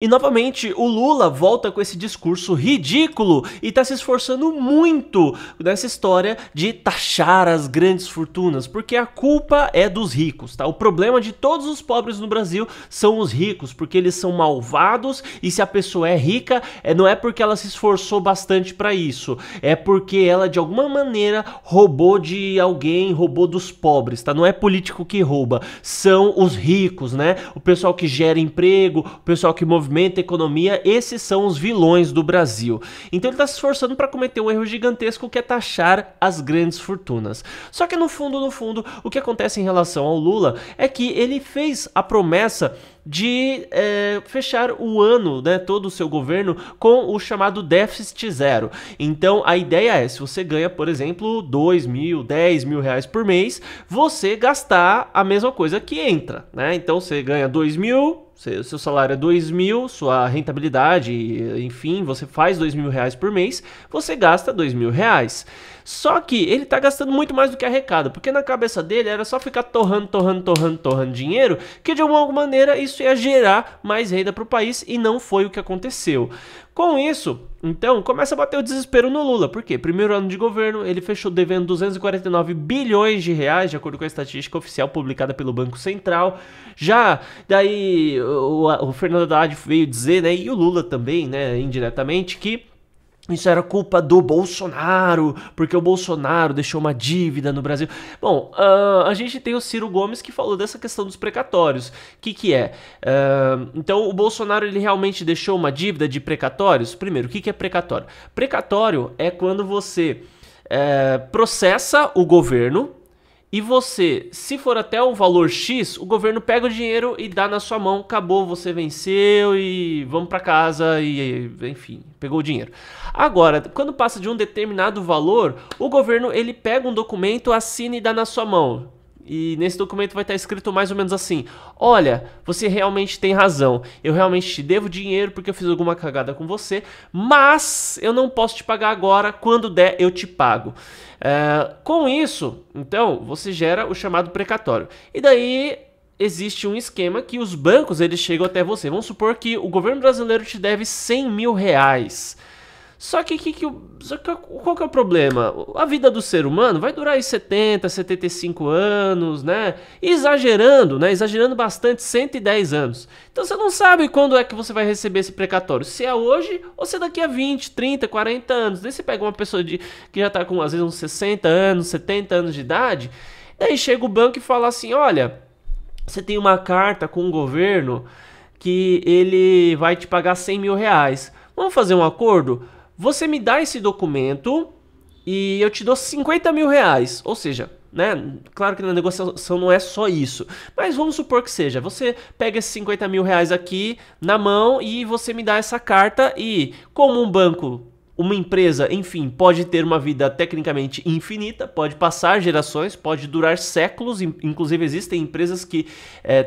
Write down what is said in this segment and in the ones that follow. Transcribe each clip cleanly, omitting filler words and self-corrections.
E novamente o Lula volta com esse discurso ridículo e tá se esforçando muito nessa história de taxar as grandes fortunas, porque a culpa é dos ricos, tá? O problema de todos os pobres no Brasil são os ricos, porque eles são malvados e se a pessoa é rica, não é porque ela se esforçou bastante para isso, é porque ela de alguma maneira roubou de alguém, roubou dos pobres, tá? Não é político que rouba, são os ricos, né? O pessoal que gera emprego, o pessoal que movimenta a economia, esses são os vilões do Brasil. Então ele está se esforçando para cometer um erro gigantesco que é taxar as grandes fortunas. Só que no fundo, o que acontece em relação ao Lula é que ele fez a promessa de fechar o ano, né, todo o seu governo com o chamado déficit zero. Então a ideia é, se você ganha, por exemplo, 2 mil, 10 mil reais por mês, você gastar a mesma coisa que entra, né? Então você ganha 2 mil, seu salário é 2 mil, sua rentabilidade, enfim, você faz 2 mil reais por mês, você gasta 2 mil reais. Só que ele tá gastando muito mais do que arrecada, porque na cabeça dele era só ficar torrando dinheiro, que de alguma maneira isso ia gerar mais renda para o país e não foi o que aconteceu. Com isso, então, começa a bater o desespero no Lula. Por quê? Primeiro ano de governo, ele fechou devendo 249 bilhões de reais, de acordo com a estatística oficial publicada pelo Banco Central. Já, daí, o Fernando Haddad veio dizer, né, e o Lula também, né, indiretamente, que isso era culpa do Bolsonaro, porque o Bolsonaro deixou uma dívida no Brasil. Bom, a gente tem o Ciro Gomes que falou dessa questão dos precatórios. O que é? Então, o Bolsonaro ele realmente deixou uma dívida de precatórios? Primeiro, o que é precatório? Precatório é quando você processa o governo e você, se for até o valor X, o governo pega o dinheiro e dá na sua mão, acabou, você venceu e vamos para casa e, enfim, pegou o dinheiro. Agora, quando passa de um determinado valor, o governo ele pega um documento, assina e dá na sua mão. E nesse documento vai estar escrito mais ou menos assim: olha, você realmente tem razão, eu realmente te devo dinheiro porque eu fiz alguma cagada com você, mas eu não posso te pagar agora, quando der eu te pago. Com isso, então, você gera o chamado precatório. E daí existe um esquema que os bancos eles chegam até você. Vamos supor que o governo brasileiro te deve 100 mil reais. Só que qual que é o problema? A vida do ser humano vai durar aí 70, 75 anos, né? Exagerando, né? Exagerando bastante, 110 anos. Então você não sabe quando é que você vai receber esse precatório. Se é hoje ou se é daqui a 20, 30, 40 anos. Daí você pega uma pessoa que já tá com às vezes uns 60 anos, 70 anos de idade. Daí chega o banco e fala assim: olha, você tem uma carta com o governo que ele vai te pagar 100 mil reais. Vamos fazer um acordo? Você me dá esse documento e eu te dou 50 mil reais. Ou seja, né? Claro que na negociação não é só isso. Mas vamos supor que seja. Você pega esses 50 mil reais aqui na mão e você me dá essa carta. E como um banco, uma empresa, enfim, pode ter uma vida tecnicamente infinita, pode passar gerações, pode durar séculos, inclusive existem empresas que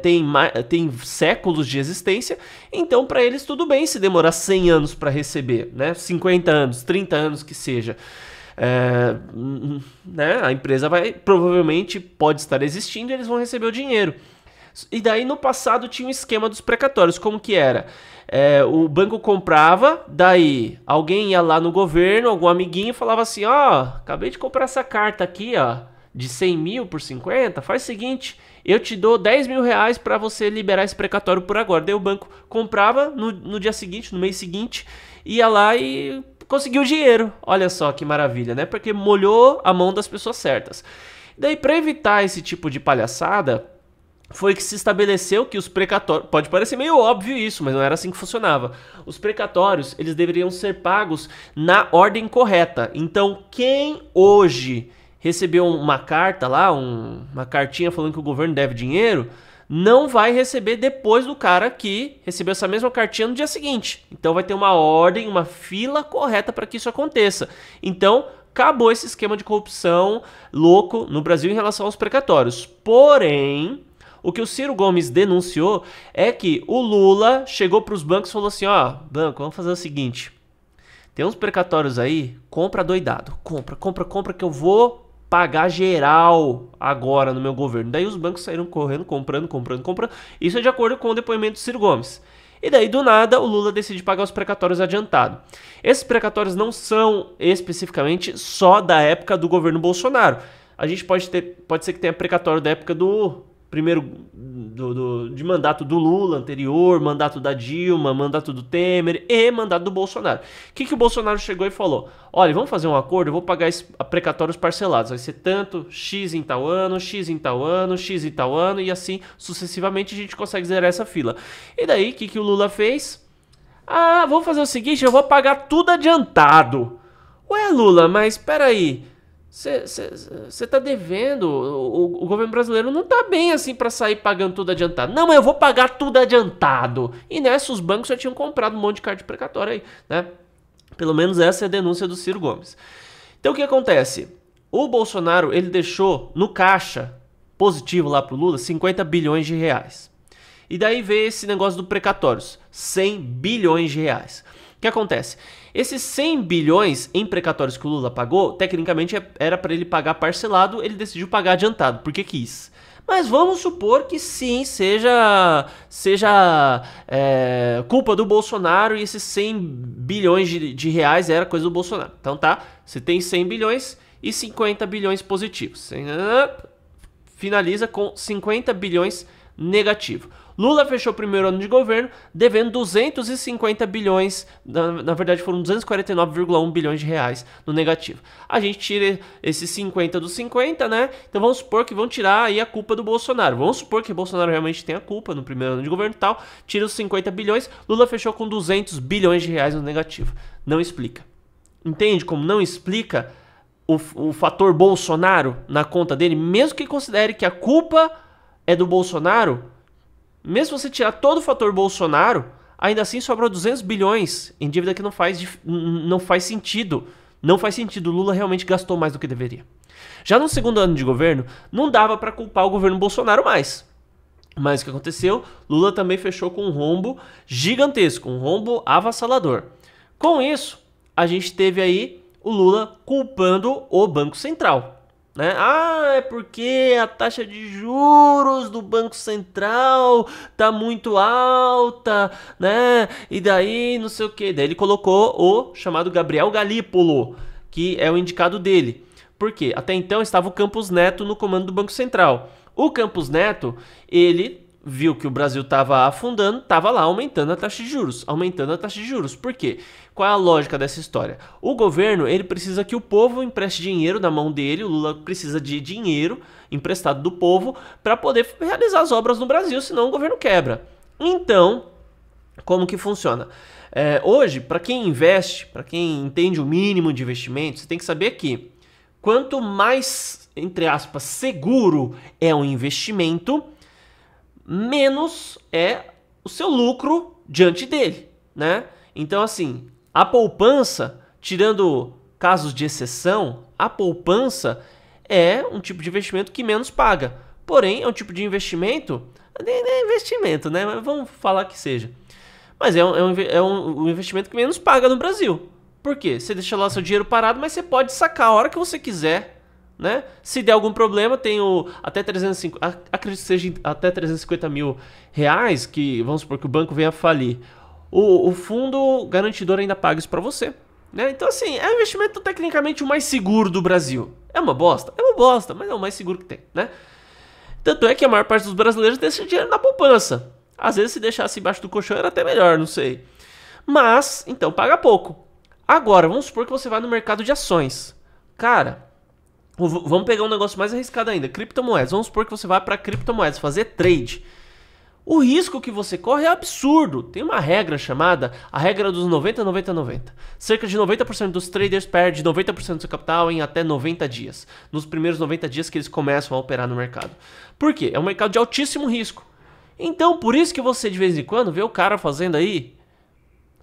têm séculos de existência, então para eles tudo bem se demorar 100 anos para receber, né? 50 anos, 30 anos que seja. Né? A empresa provavelmente pode estar existindo e eles vão receber o dinheiro. E daí no passado tinha um esquema dos precatórios, como que era? O banco comprava, daí alguém ia lá no governo, algum amiguinho falava assim: ó, acabei de comprar essa carta aqui, ó, de 100 mil por 50, faz o seguinte, eu te dou 10 mil reais pra você liberar esse precatório por agora. Daí o banco comprava no dia seguinte, no mês seguinte, ia lá e conseguiu o dinheiro. Olha só que maravilha, né? Porque molhou a mão das pessoas certas. Daí pra evitar esse tipo de palhaçada, foi que se estabeleceu que os precatórios... Pode parecer meio óbvio isso, mas não era assim que funcionava. Os precatórios, eles deveriam ser pagos na ordem correta. Então, quem hoje recebeu uma carta lá, uma cartinha falando que o governo deve dinheiro, não vai receber depois do cara que recebeu essa mesma cartinha no dia seguinte. Então, vai ter uma ordem, uma fila correta para que isso aconteça. Então, acabou esse esquema de corrupção louco no Brasil em relação aos precatórios. Porém, o que o Ciro Gomes denunciou é que o Lula chegou para os bancos e falou assim: ó, banco, vamos fazer o seguinte, tem uns precatórios aí, compra doidado, compra que eu vou pagar geral agora no meu governo. Daí os bancos saíram correndo, comprando. Isso é de acordo com o depoimento do Ciro Gomes. E daí, do nada, o Lula decide pagar os precatórios adiantado. Esses precatórios não são especificamente só da época do governo Bolsonaro. A gente pode ser que tenha precatório da época do primeiro de mandato do Lula anterior, mandato da Dilma, mandato do Temer e mandato do Bolsonaro. O que o Bolsonaro chegou e falou? Olha, vamos fazer um acordo, eu vou pagar precatórios parcelados. Vai ser tanto, X em tal ano, X em tal ano, X em tal ano, e assim sucessivamente a gente consegue zerar essa fila. E daí, o que o Lula fez? Ah, vou fazer o seguinte, eu vou pagar tudo adiantado. Ué, Lula, mas espera aí. Você tá devendo, o governo brasileiro não tá bem assim pra sair pagando tudo adiantado. Não, mas eu vou pagar tudo adiantado. E nessa os bancos já tinham comprado um monte de carta de precatório aí, né? Pelo menos essa é a denúncia do Ciro Gomes. Então o que acontece? O Bolsonaro, ele deixou no caixa positivo lá pro Lula 50 bilhões de reais. E daí veio esse negócio do precatórios, 100 bilhões de reais. O que acontece? Esses 100 bilhões em precatórios que o Lula pagou, tecnicamente era para ele pagar parcelado, ele decidiu pagar adiantado, porque quis. Mas vamos supor que sim, seja culpa do Bolsonaro e esses 100 bilhões de reais era coisa do Bolsonaro. Então tá, você tem 100 bilhões e 50 bilhões positivos. Finaliza com 50 bilhões negativo. Lula fechou o primeiro ano de governo devendo 250 bilhões, na verdade foram 249,1 bilhões de reais no negativo. A gente tira esses 50 dos 50, né? Então vamos supor que vão tirar aí a culpa do Bolsonaro. Vamos supor que o Bolsonaro realmente tem a culpa no primeiro ano de governo e tal. Tira os 50 bilhões, Lula fechou com 200 bilhões de reais no negativo. Não explica. Entende como não explica o fator Bolsonaro na conta dele? Mesmo que considere que a culpa é do Bolsonaro, mesmo se você tirar todo o fator Bolsonaro, ainda assim sobra 200 bilhões em dívida que não faz sentido. Não faz sentido. O Lula realmente gastou mais do que deveria. Já no segundo ano de governo, não dava para culpar o governo Bolsonaro mais. Mas o que aconteceu? Lula também fechou com um rombo gigantesco, um rombo avassalador. Com isso, a gente teve aí o Lula culpando o Banco Central. Né? Ah, é porque a taxa de juros do Banco Central tá muito alta, né? E daí não sei o que. Daí ele colocou o chamado Gabriel Galípolo, que é o indicado dele. Por quê? Até então estava o Campos Neto no comando do Banco Central. O Campos Neto, ele viu que o Brasil estava afundando, estava lá aumentando a taxa de juros, Por quê? Qual é a lógica dessa história? O governo, ele precisa que o povo empreste dinheiro na mão dele, o Lula precisa de dinheiro emprestado do povo para poder realizar as obras no Brasil, senão o governo quebra. Então, como que funciona? Hoje, para quem investe, para quem entende o mínimo de investimento, você tem que saber que quanto mais, entre aspas, seguro é um investimento, menos é o seu lucro diante dele, né? Então, assim, a poupança, tirando casos de exceção, a poupança é um tipo de investimento que menos paga. Porém, é um tipo de investimento, nem é investimento, né? Mas vamos falar que seja. Mas é um investimento que menos paga no Brasil. Por quê? Você deixa lá seu dinheiro parado, mas você pode sacar a hora que você quiser. Né? Se der algum problema, tem até 350, acredito que seja até 350 mil reais, que vamos supor que o banco venha a falir. O fundo garantidor ainda paga isso pra você. Né? Então, assim, é o investimento tecnicamente o mais seguro do Brasil. É uma bosta? É uma bosta, mas é o mais seguro que tem. Né? Tanto é que a maior parte dos brasileiros deixa dinheiro na poupança. Às vezes, se deixasse embaixo do colchão, era até melhor, não sei. Mas, então, paga pouco. Agora, vamos supor que você vai no mercado de ações. Cara, vamos pegar um negócio mais arriscado ainda, criptomoedas. Vamos supor que você vai para criptomoedas, fazer trade. O risco que você corre é absurdo. Tem uma regra chamada a regra dos 90-90-90. Cerca de 90% dos traders perdem 90% do seu capital em até 90 dias. Nos primeiros 90 dias que eles começam a operar no mercado. Por quê? É um mercado de altíssimo risco. Então, por isso que você de vez em quando vê o cara fazendo aí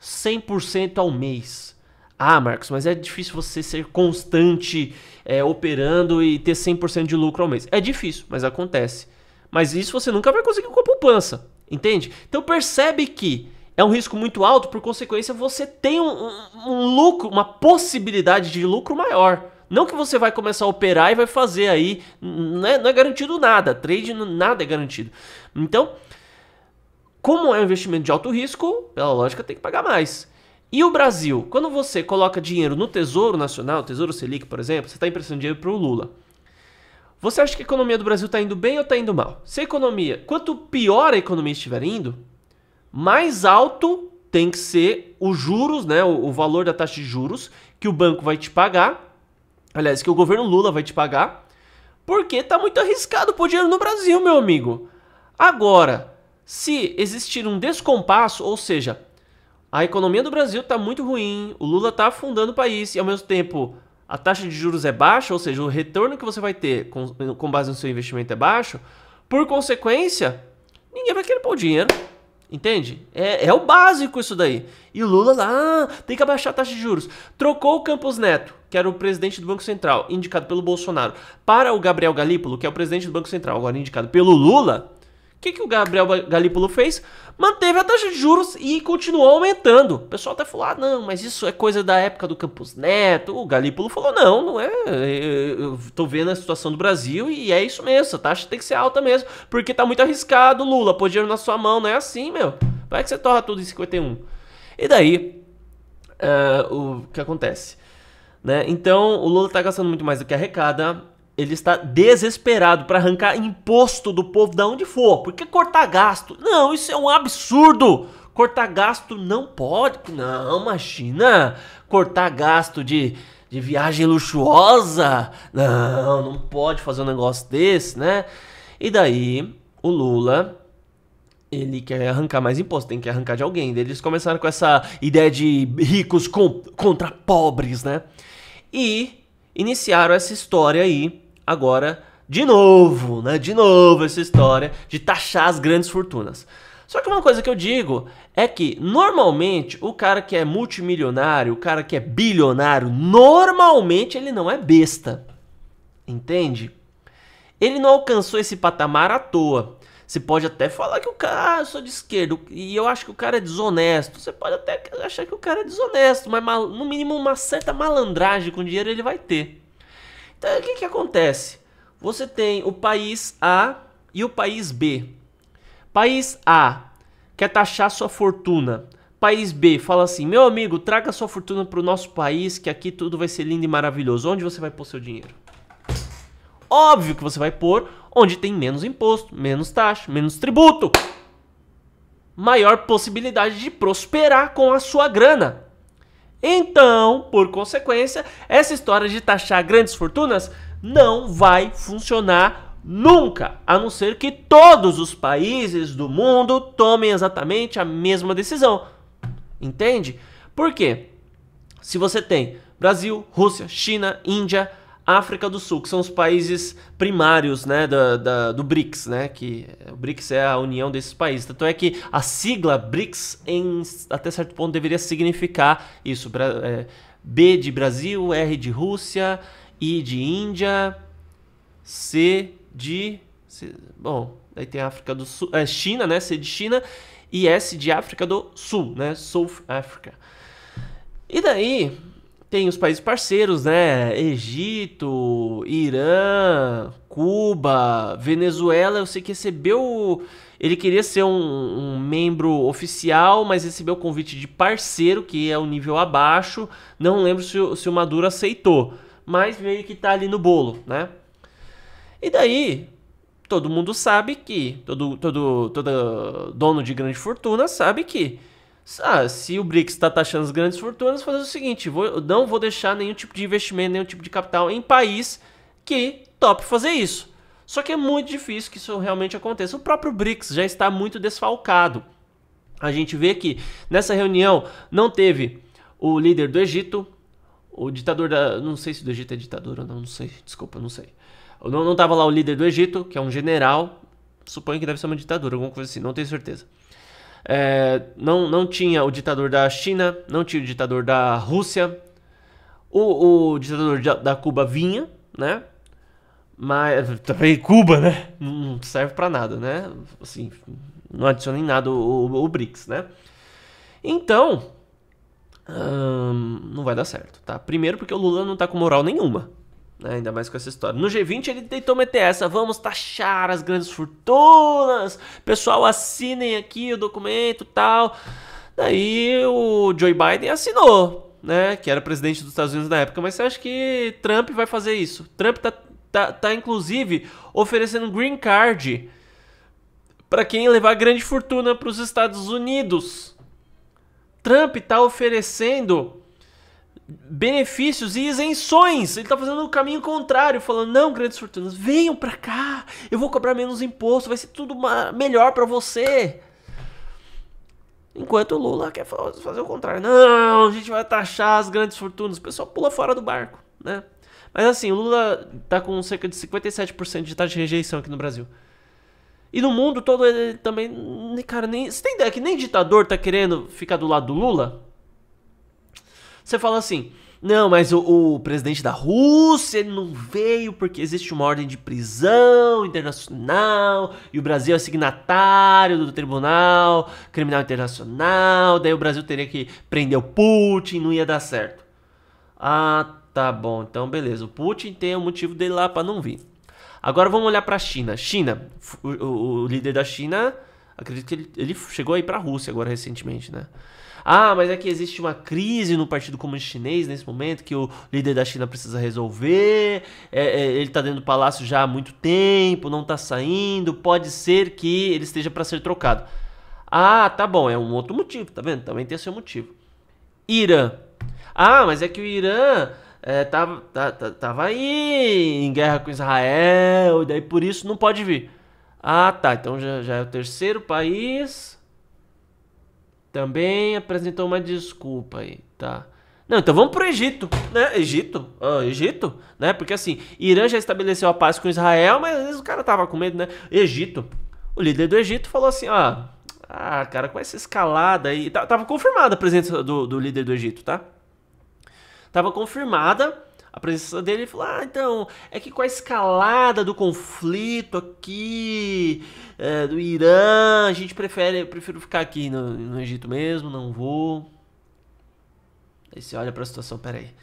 100% ao mês. Ah, Marcos, mas é difícil você ser constante operando e ter 100% de lucro ao mês. É difícil, mas acontece. Mas isso você nunca vai conseguir com a poupança, entende? Então percebe que é um risco muito alto, por consequência você tem um lucro, uma possibilidade de lucro maior. Não que você vai começar a operar e vai fazer aí, não é garantido nada, trade nada é garantido. Então, Como é um investimento de alto risco, pela lógica tem que pagar mais. E o Brasil? Quando você coloca dinheiro no Tesouro Nacional, Tesouro Selic, por exemplo, você está emprestando dinheiro para o Lula. Você acha que a economia do Brasil está indo bem ou está indo mal? Se a economia, quanto pior a economia estiver indo, mais alto tem que ser os juros, né, o valor da taxa de juros que o banco vai te pagar, aliás, que o governo Lula vai te pagar, porque está muito arriscado pôr dinheiro no Brasil, meu amigo. Agora, se existir um descompasso, ou seja, a economia do Brasil está muito ruim, o Lula está afundando o país e ao mesmo tempo a taxa de juros é baixa, ou seja, o retorno que você vai ter com base no seu investimento é baixo, por consequência, ninguém vai querer pôr dinheiro, entende? É o básico isso daí. E o Lula lá, tem que abaixar a taxa de juros. Trocou o Campos Neto, que era o presidente do Banco Central, indicado pelo Bolsonaro, para o Gabriel Galípolo, que é o presidente do Banco Central, agora indicado pelo Lula. O que o Gabriel Galípolo fez? Manteve a taxa de juros e continuou aumentando. O pessoal até falou, não, mas isso é coisa da época do Campos Neto. O Galípolo falou, não é. Eu tô vendo a situação do Brasil e é isso mesmo, a taxa tem que ser alta mesmo, porque tá muito arriscado, Lula, pôr dinheiro na sua mão, não é assim, meu. Vai que você torra tudo em 51. E daí, o que acontece? Né? Então, o Lula tá gastando muito mais do que arrecada. Ele está desesperado para arrancar imposto do povo da onde for. Porque cortar gasto? Não, isso é um absurdo. Cortar gasto não pode. Não, imagina. Cortar gasto de viagem luxuosa. Não pode fazer um negócio desse, né? E daí, o Lula, ele quer arrancar mais imposto, tem que arrancar de alguém. Eles começaram com essa ideia de ricos contra pobres, né? E iniciaram essa história aí. Agora, de novo, né? De novo essa história de taxar as grandes fortunas. Só que uma coisa que eu digo é que, normalmente, o cara que é multimilionário, o cara que é bilionário, normalmente ele não é besta. Entende? Ele não alcançou esse patamar à toa. Você pode até falar que o cara, eu sou de esquerda, e eu acho que o cara é desonesto. Você pode até achar que o cara é desonesto, mas no mínimo uma certa malandragem com dinheiro ele vai ter. Então, o que acontece? Você tem o país A e o país B. País A quer taxar sua fortuna. País B fala assim, meu amigo, traga sua fortuna para o nosso país, que aqui tudo vai ser lindo e maravilhoso. Onde você vai pôr seu dinheiro? Óbvio que você vai pôr onde tem menos imposto, menos taxa, menos tributo. Maior possibilidade de prosperar com a sua grana. Então, por consequência, essa história de taxar grandes fortunas não vai funcionar nunca, a não ser que todos os países do mundo tomem exatamente a mesma decisão. Entende? Por quê? Se você tem Brasil, Rússia, China, Índia, África do Sul, que são os países primários, né, do BRICS, né, que o BRICS é a união desses países. Tanto é que a sigla BRICS, até certo ponto, deveria significar isso. B de Brasil, R de Rússia, I de Índia, bom, aí tem a África do Sul, China, né, C de China, e S de África do Sul, né, South Africa. E daí tem os países parceiros, né? Egito, Irã, Cuba, Venezuela. Eu sei que recebeu... Ele queria ser um membro oficial, mas recebeu o convite de parceiro, que é o nível abaixo. Não lembro se o Maduro aceitou, mas meio que tá ali no bolo, né? E daí, todo mundo sabe que... Todo dono de grande fortuna sabe que... se o BRICS está taxando as grandes fortunas, fazer o seguinte, não vou deixar nenhum tipo de investimento, nenhum tipo de capital em país que tope fazer isso. Só que é muito difícil que isso realmente aconteça. O próprio BRICS já está muito desfalcado. A gente vê que nessa reunião não teve o líder do Egito, o ditador da... Não sei se do Egito é ditador ou não, não sei, desculpa, não sei. Não estava lá o líder do Egito, que é um general, suponho que deve ser uma ditadura, alguma coisa assim, não tenho certeza. Não tinha o ditador da China, não tinha o ditador da Rússia, o ditador da Cuba vinha, né? Mas também Cuba, né? Não serve pra nada, né? Assim, não adiciona em nada o BRICS, né? Então, não vai dar certo, tá? Primeiro porque o Lula não tá com moral nenhuma, né? Ainda mais com essa história. No G20 ele tentou meter essa, vamos taxar as grandes fortunas, pessoal, assinem aqui o documento e tal. Daí o Joe Biden assinou, né? Que era presidente dos Estados Unidos na época. Mas você acha que Trump vai fazer isso? Trump tá inclusive oferecendo green card para quem levar grande fortuna para os Estados Unidos. Trump tá oferecendo benefícios e isenções. Ele tá fazendo o caminho contrário, falando: não, grandes fortunas, venham para cá, eu vou cobrar menos imposto, vai ser tudo melhor para você. Enquanto o Lula quer fazer o contrário. Não, a gente vai taxar as grandes fortunas. O pessoal pula fora do barco, né? Mas assim, o Lula tá com cerca de 57% de taxa de rejeição aqui no Brasil. E no mundo todo ele também... Cara, você tem ideia que nem ditador tá querendo ficar do lado do Lula? Você fala assim: não, mas o presidente da Rússia ele não veio porque existe uma ordem de prisão internacional e o Brasil é signatário do Tribunal Criminal Internacional, daí o Brasil teria que prender o Putin, não ia dar certo. Ah, tá bom, então beleza. O Putin tem o motivo dele lá pra não vir. Agora vamos olhar pra China. China, o líder da China, acredito que ele chegou aí pra Rússia agora recentemente, né? Ah, mas é que existe uma crise no Partido Comunista Chinês nesse momento que o líder da China precisa resolver. Ele tá dentro do palácio já há muito tempo, não tá saindo. Pode ser que ele esteja para ser trocado. Ah, tá bom, é um outro motivo, tá vendo? Também tem seu motivo. Irã. Ah, mas é que o Irã tava aí em guerra com Israel, e daí por isso não pode vir. Ah, tá, então já é o terceiro país... Também apresentou uma desculpa aí, tá? Não, então vamos pro Egito, né? Egito, né? Porque assim, Irã já estabeleceu a paz com Israel, mas às vezes o cara tava com medo, né? Egito, o líder do Egito falou assim, cara, com essa escalada aí... Tava confirmada a presença do líder do Egito, tá? Tava confirmada a presença dele. Ele falou: então, é que com a escalada do conflito aqui, do Irã, a gente prefiro ficar aqui no Egito mesmo, não vou. Aí você olha pra situação, peraí,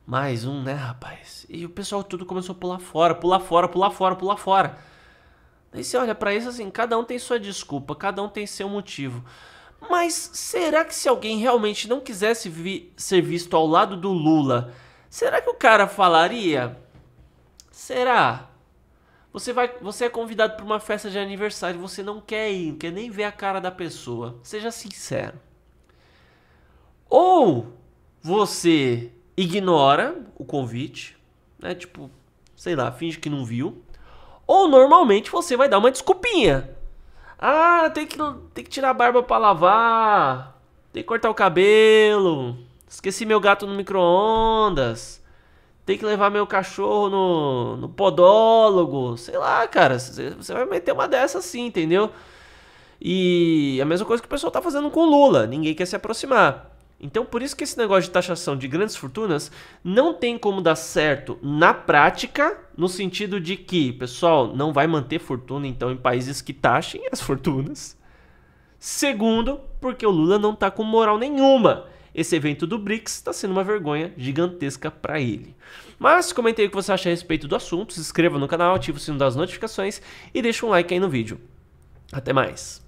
mais um, né, rapaz? E o pessoal tudo começou a pular fora. Aí você olha pra isso assim, cada um tem sua desculpa, cada um tem seu motivo. Mas será que se alguém realmente não quisesse ser visto ao lado do Lula, será que o cara falaria? Será? Você é convidado para uma festa de aniversário, você não quer ir, não quer nem ver a cara da pessoa. Seja sincero. Ou você ignora o convite, né? Tipo, sei lá, finge que não viu. Ou normalmente você vai dar uma desculpinha. Ah, tem que tirar a barba pra lavar. Tem que cortar o cabelo. Esqueci meu gato no micro-ondas. Tem que levar meu cachorro no podólogo. Sei lá, cara. Você vai meter uma dessa assim, entendeu? E a mesma coisa que o pessoal tá fazendo com o Lula. Ninguém quer se aproximar. Então, por isso que esse negócio de taxação de grandes fortunas não tem como dar certo na prática, no sentido de que, pessoal, não vai manter fortuna, então, em países que taxem as fortunas. Segundo, porque o Lula não tá com moral nenhuma. Esse evento do BRICS está sendo uma vergonha gigantesca para ele. Mas comente aí o que você acha a respeito do assunto, se inscreva no canal, ative o sino das notificações e deixa um like aí no vídeo. Até mais!